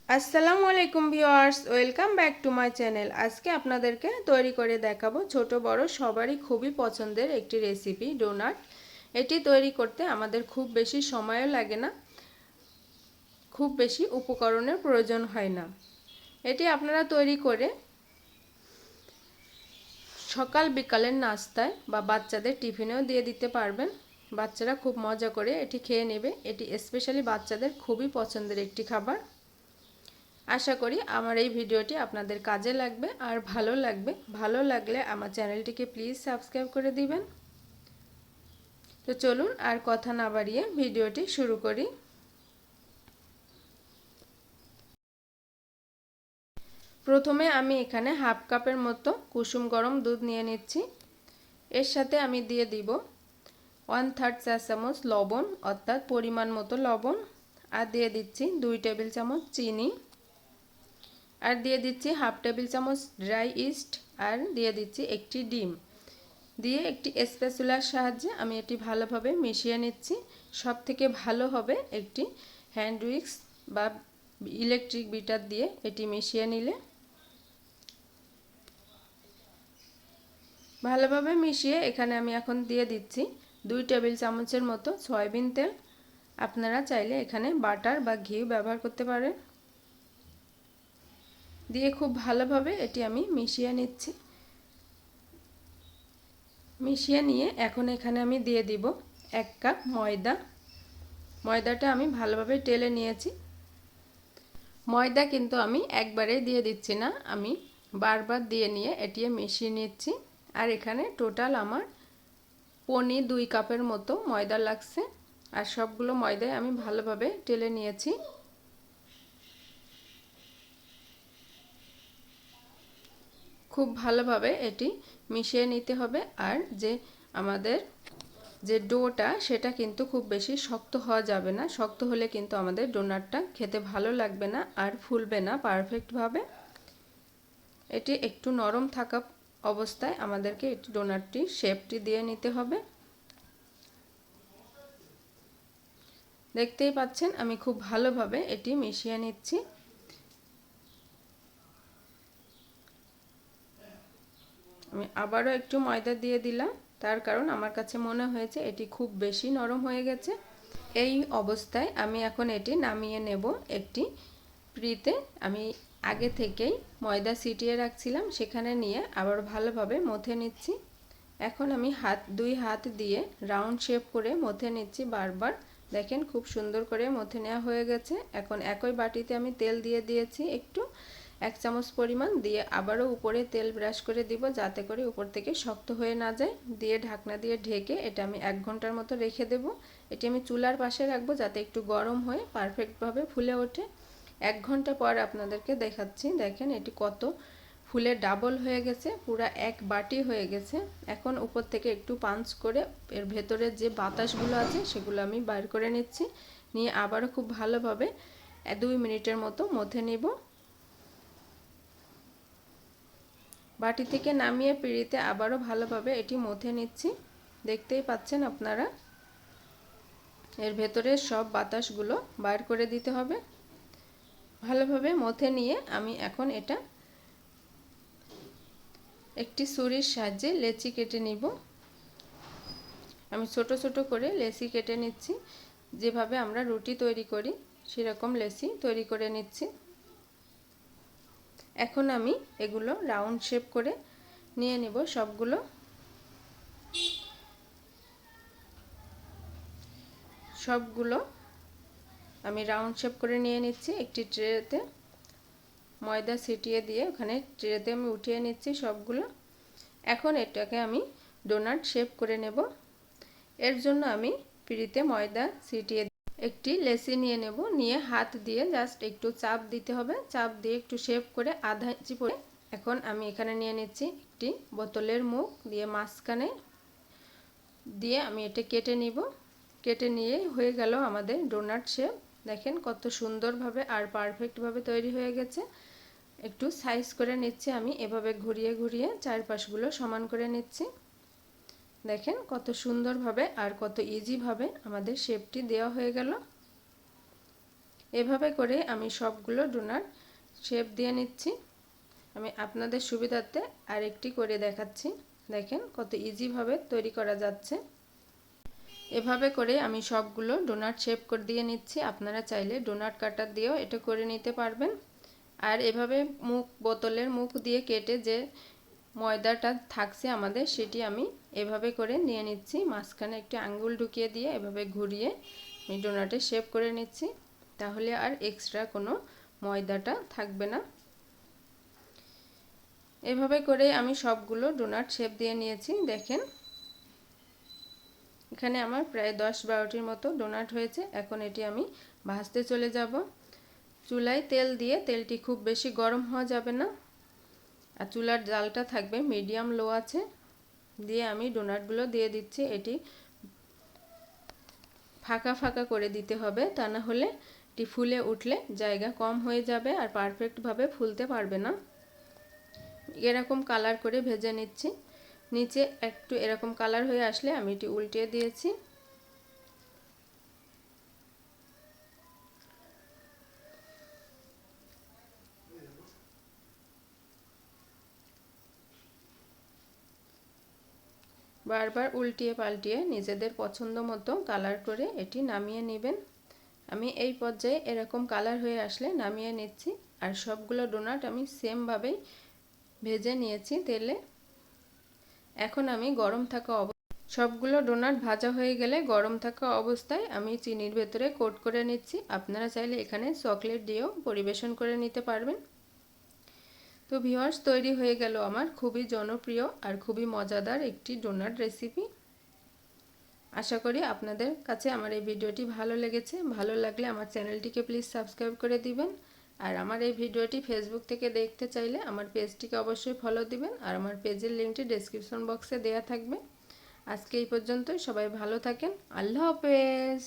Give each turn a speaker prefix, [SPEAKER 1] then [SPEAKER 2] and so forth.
[SPEAKER 1] আসসালামু আলাইকুম viewers, welcome back to my channel. আজকে আপনাদেরকে তৈরি করে দেখাবো ছোট বড় সবারই খুবই পছন্দের একটি রেসিপি, ডোনাট। এটি তৈরি করতে আমাদের খুব বেশি সময়ও লাগে না, খুব বেশি উপকরণের প্রয়োজন হয় না। এটি আপনারা তৈরি করে সকাল বিকালের নাস্তায় বা বাচ্চাদের টিফিনেও দিয়ে দিতে পারবেন। বাচ্চারা খুব মজা করে এটি খেয়ে নেবে। এটি স্পেশালি বাচ্চাদের খুবই পছন্দের একটি খাবার। আশা করি আমার এই ভিডিওটি আপনাদের কাজে লাগবে আর ভালো লাগবে। ভালো লাগলে আমার চ্যানেলটিকে প্লিজ সাবস্ক্রাইব করে দিবেন। তো চলুন আর কথা না বাড়িয়ে ভিডিওটি শুরু করি। প্রথমে আমি এখানে হাফ কাপের মতো কুসুম গরম দুধ নিয়ে নিচ্ছি। এর সাথে আমি দিয়ে দিব 1/3 চা চামচ লবণ, অর্থাৎ পরিমাণ মতো লবণ, আর দিয়ে দিচ্ছি 2 টেবিল চামচ চিনি, আর দিয়ে দিচ্ছি হাফ টেবিল চামচ ড্রাই ইস্ট, আর দিয়ে দিচ্ছি একটি ডিম। দিয়ে একটি স্প্যাচুলার সাহায্যে আমি এটি ভালোভাবে মিশিয়ে নিচ্ছি। সবথেকে ভালো হবে একটি হ্যান্ড উইক্স বা ইলেকট্রিক বিটার দিয়ে এটি মিশিয়ে নিলে। ভালোভাবে মিশিয়ে এখানে আমি এখন দিয়ে দিচ্ছি 2 টেবিল চামচের মতো সয়াবিন তেল। আপনারা চাইলে এখানে বাটার বা ঘি ব্যবহার করতে পারেন। দিয়ে খুব ভালোভাবে এটি আমি মিশিয়ে নিচ্ছি। মিশিয়ে নিয়ে এখন এখানে আমি দিয়ে দিব 1 কাপ ময়দা। ময়দাটা আমি ভালোভাবে টেলে নিয়েছি। ময়দা কিন্তু আমি একবারেই দিয়ে দিচ্ছি না, আমি বারবার দিয়ে নিয়ে এটি মিশিয়ে নিচ্ছি। আর এখানে টোটাল আমার পৌনে 2 কাপের মতো ময়দা লাগছে। আর সবগুলো ময়দায় আমি ভালোভাবে টেলে নিয়েছি। খুব ভালোভাবে এটি মিশিয়ে নিতে হবে। আর আমাদের যে ডোটা সেটা কিন্তু খুব বেশি শক্ত হওয়া যাবে না। শক্ত হলে কিন্তু আমাদের ডোনাটটা খেতে ভালো লাগবে না আর ফুলবে না পারফেক্টভাবে। এটি একটু নরম থাকা অবস্থায় আমাদেরকে এটি ডোনাটটি শেপটি দিয়ে নিতে হবে। দেখতেই পাচ্ছেন আমি খুব ভালোভাবে এটি মিশিয়ে নিচ্ছি। আমি আবারও একটু ময়দা দিয়ে দিলাম, তার কারণ আমার কাছে মনে হয়েছে এটি খুব বেশি নরম হয়ে গেছে। এই অবস্থায় আমি এখন এটি নামিয়ে নেব একটি পিঁড়িতে। আমি আগে থেকেই ময়দা ছিটিয়ে রাখছিলাম, সেখানে নিয়ে আবার ভালোভাবে মথে নিচ্ছি। এখন আমি দুই হাত দিয়ে রাউন্ড শেপ করে মথে নিচ্ছি বারবার। দেখেন খুব সুন্দর করে মথে নেওয়া হয়ে গেছে। এখন একই বাটিতে আমি তেল দিয়ে দিয়েছি একটু, 1 চামচ পরিমাণ, দিয়ে আবারও উপরে তেল ব্রাশ করে দিব যাতে করে উপর থেকে শক্ত হয়ে না যায়। দিয়ে ঢাকনা দিয়ে ঢেকে এটা আমি 1 ঘন্টার মতো রেখে দেব। এটি আমি চুলার পাশে রাখবো যাতে একটু গরম হয়ে পারফেক্টভাবে ফুলে ওঠে। 1 ঘন্টা পর আপনাদেরকে দেখাচ্ছি। দেখেন এটি কত ফুলে ডাবল হয়ে গেছে, পুরা 1 বাটি হয়ে গেছে। এখন উপর থেকে একটু পাঞ্চ করে এর ভেতরে যে বাতাসগুলো আছে সেগুলো আমি বাইর করে নিচ্ছি। নিয়ে আবারও খুব ভালোভাবে 2 মিনিটের মতো মথে নিব। বাটি থেকে নামিয়ে পিঁড়িতে আবারও ভালোভাবে এটি মথে নিচ্ছি। দেখতেই পাচ্ছেন আপনারা, এর ভেতরে সব বাতাসগুলো বাইর করে দিতে হবে। ভালোভাবে মথে নিয়ে আমি এখন এটা একটি ছুরির সাহায্যে লেচি কেটে নিব। আমি ছোট ছোট করে লেচি কেটে নিচ্ছি। যেভাবে আমরা রুটি তৈরি করি সেরকম লেচি তৈরি করে নিচ্ছি। এখন আমি এগুলো রাউন্ড শেপ করে নিয়ে নেব সবগুলো। আমি রাউন্ড শেপ করে নিয়ে নিচ্ছি। একটি ট্রেতে ময়দা ছিটিয়ে দিয়ে ওখানে ট্রেতে আমি উঠিয়ে নিচ্ছি সবগুলো। এখন এটাকে আমি ডোনাট শেপ করে নেব। এর জন্য আমি পিঁড়িতে ময়দা ছিটিয়ে একটি লেচি নিয়ে নেব। নিয়ে হাত দিয়ে জাস্ট একটু চাপ দিতে হবে। চাপ দিয়ে একটু শেপ করে আধা ইঞ্চি পরে এখন আমি এখানে নিয়ে নিচ্ছি একটি বোতলের মুখ দিয়ে মাঝখানে দিয়ে আমি এটা কেটে নিব। কেটে নিয়ে হয়ে গেল আমাদের ডোনাট শেপ। দেখেন কত সুন্দরভাবে আর পারফেক্টভাবে তৈরি হয়ে গেছে। একটু সাইজ করে নিচ্ছি আমি, এভাবে ঘুরিয়ে ঘুরিয়ে চারপাশগুলো সমান করে নিচ্ছি। দেখেন কত সুন্দরভাবে আর কত ইজিভাবে আমাদের শেপটি দেওয়া হয়ে গেল। এভাবে করে আমি সবগুলো ডোনাট শেপ দিয়ে নিচ্ছি। আমি আপনাদের সুবিধার্থে আরেকটি করে দেখাচ্ছি। দেখেন কত ইজিভাবে তৈরি করা যাচ্ছে। এভাবে করে আমি সবগুলো ডোনাট শেপ করে দিয়ে নিচ্ছি। আপনারা চাইলে ডোনাট কাটার দিয়েও এটা করে নিতে পারবেন। আর এভাবে বোতলের মুখ দিয়ে কেটে যে ময়দাটা থাকছে আমাদের, সেটি আমি এভাবে করে নিয়ে নিচ্ছি। মাঝখানে একটি আঙ্গুল ঢুকিয়ে দিয়ে এভাবে ঘুরিয়ে আমি ডোনাটে শেপ করে নিচ্ছি। তাহলে আর এক্সট্রা কোনো ময়দাটা থাকবে না। এভাবে করে আমি সবগুলো ডোনাট শেপ দিয়ে নিয়েছি। দেখেন এখানে আমার প্রায় 10-12টির মতো ডোনাট হয়েছে। এখন এটি আমি ভাজতে চলে যাব। চুলায় তেল দিয়ে, তেলটি খুব বেশি গরম হওয়া যাবে না, আর চুলার জালটা থাকবে মিডিয়াম লো আছে। দিয়ে আমি ডোনাটগুলো দিয়ে দিচ্ছি। এটি ফাঁকা ফাঁকা করে দিতে হবে, তা না হলে এটি ফুলে উঠলে জায়গা কম হয়ে যাবে আর পারফেক্টভাবে ফুলতে পারবে না। এরকম কালার করে ভেজে নিচ্ছি। নিচে একটু এরকম কালার হয়ে আসলে আমি এটি উল্টিয়ে দিয়েছি। বারবার উল্টিয়ে পাল্টিয়ে নিজেদের পছন্দ মতো কালার করে এটি নামিয়ে নেবেন। আমি এই পর্যায়ে এরকম কালার হয়ে আসলে নামিয়ে নিচ্ছি। আর সবগুলো ডোনাট আমি সেমভাবেই ভেজে নিয়েছি তেলে। এখন আমি সবগুলো ডোনাট ভাজা হয়ে গেলে গরম থাকা অবস্থায় আমি চিনির ভেতরে কোট করে নিচ্ছি। আপনারা চাইলে এখানে চকলেট দিয়েও পরিবেশন করে নিতে পারবেন। তো ভিউয়ার্স, তৈরি হয়ে গেল আমার খুবই জনপ্রিয় আর খুবই মজাদার একটি ডোনাট রেসিপি। আশা করি আপনাদের কাছে আমার এই ভিডিওটি ভালো লেগেছে। ভালো লাগলে আমার চ্যানেলটিকে প্লিজ সাবস্ক্রাইব করে দিবেন। আর আমার এই ভিডিওটি ফেসবুক থেকে দেখতে চাইলে আমার পেজটিকে অবশ্যই ফলো দিবেন। আর আমার পেজের লিঙ্কটি ডেসক্রিপশন বক্সে দেওয়া থাকবে। আজকে এই পর্যন্তই। সবাই ভালো থাকেন। আল্লাহ হাফেজ।